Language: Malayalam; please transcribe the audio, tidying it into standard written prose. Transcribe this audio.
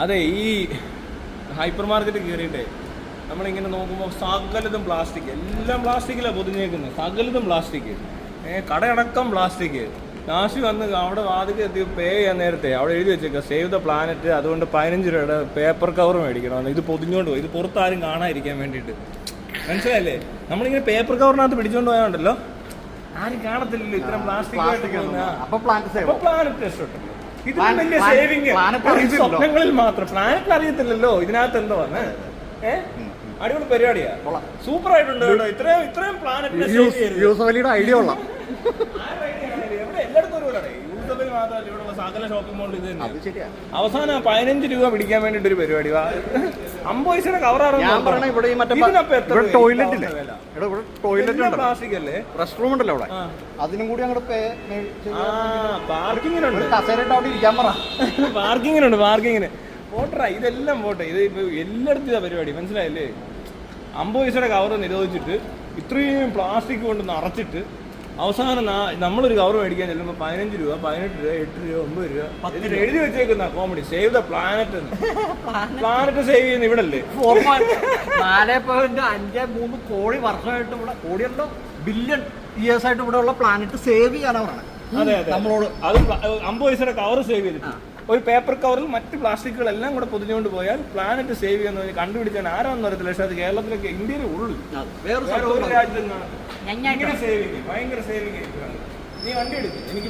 അതെ, ഈ ഹൈപ്പർ മാർക്കറ്റ് കയറിയിട്ടേ നമ്മളിങ്ങനെ നോക്കുമ്പോൾ സകലതും പ്ലാസ്റ്റിക്, എല്ലാം പ്ലാസ്റ്റിക്കിലാണ് പൊതിഞ്ഞേക്കുന്നത്, സകലതും പ്ലാസ്റ്റിക്, കടയടക്കം പ്ലാസ്റ്റിക്. നാശി വന്ന് അവിടെ വാതിക്ക് എത്തി പേ ചെയ്യാൻ നേരത്തെ അവിടെ എഴുതി വെച്ചേക്കുക സേവ് ദ പ്ലാനറ്റ്, അതുകൊണ്ട് 15 രൂപയുടെ പേപ്പർ കവർ മേടിക്കണമെന്ന്. ഇത് പൊതിഞ്ഞോണ്ട് പോയി, ഇത് പുറത്താരും കാണാതിരിക്കാൻ വേണ്ടിയിട്ട്. മനസ്സിലായില്ലേ? നമ്മളിങ്ങനെ പേപ്പർ കവറിനകത്ത് പിടിച്ചോണ്ട് പോയാണ്ടല്ലോ ആരും കാണത്തില്ലല്ലോ ഇത്തരം പ്ലാസ്റ്റിക്. പ്ലാനറ്റ് രക്ഷപ്പെട്ടു. ഇതിലും വലിയ സേവിങ് സ്വപ്നങ്ങളിൽ മാത്രം. പ്ലാനറ്റിൽ അറിയത്തില്ലല്ലോ ഇതിനകത്ത് എന്തോ വന്ന്. അടിപൊളി പരിപാടിയാ, സൂപ്പർ ആയിട്ടുണ്ട് കേട്ടോ. ഇത്രയും പ്ലാനറ്റിന്റെ ഐഡിയ ഉള്ള എല്ലായിടത്തും ഒരു യൂസബിൽ മാത്രമല്ല, ഇവിടെ സകല ഷോപ്പിംഗ് മോളിൽ ഇത് തന്നെ. അവസാനം 15 രൂപ പിടിക്കാൻ വേണ്ടിട്ട് ഒരു പരിപാടി. 50 പൈസയുടെ കവറാണ് പ്ലാസ്റ്റിക് അല്ലേ. റെസ്റ്റ് റൂം ഉണ്ടല്ലോ അവിടെ, അതിനും കൂടി അങ്ങോട്ട് പാർക്കിങ്ങിനുണ്ട്. പാർക്കിങ്ങിന് പോട്ടെ, ഇതെല്ലാം പോട്ടെ. ഇത് ഇപ്പൊ എല്ലായിടത്തും ഇതാ പരിപാടി, മനസ്സിലായില്ലേ? 50 പൈസയുടെ കവർ നിരോധിച്ചിട്ട് ഇത്രയും പ്ലാസ്റ്റിക് കൊണ്ട് നിറച്ചിട്ട് അവസാനം നമ്മളൊരു കവർ മേടിക്കാൻ ചെല്ലുമ്പോൾ 15 രൂപ, 18 രൂപ, 8 രൂപ, 9 രൂപ, 10 രൂപ എഴുതി വെച്ചേക്കുന്ന comedy. Save the planet. Planet save ചെയ്യുന്ന ഇവിടെ അല്ലേ 4.53 കോടി വർഷമായിട്ട് ഇവിടെ, കോടിയല്ലോ ബില്യൺ ഇയേഴ്സ് ആയിട്ട് ഇവിടെ ഉള്ള പ്ലാനറ്റ് സേവ് ചെയ്യാനാണ് പറയുന്നത്. അതെ അതെ, നമ്മളോട് അത് 50 പൈസയുടെ കവർ സേവ് ചെയ്തിട്ട് ഒരു പേപ്പർ കവറിൽ മറ്റ് പ്ലാസ്റ്റിക്കുകളെല്ലാം കൂടെ പൊതിഞ്ഞുകൊണ്ട് പോയാൽ പ്ലാനറ്റ് സേവ് ചെയ്യുന്ന കണ്ടുപിടിച്ചാൽ ആരാന്ന് അറിയത്തില്ല. പക്ഷെ അത് കേരളത്തിലൊക്കെ ഇന്ത്യയിലെ ഉള്ളു, വേറെ ഒരു രാജ്യത്തും ഭയങ്കര സേവിങ്, ഭയങ്കര സേവിങ് ആയിരിക്കും. നീ വണ്ടി എടുക്കും, എനിക്ക്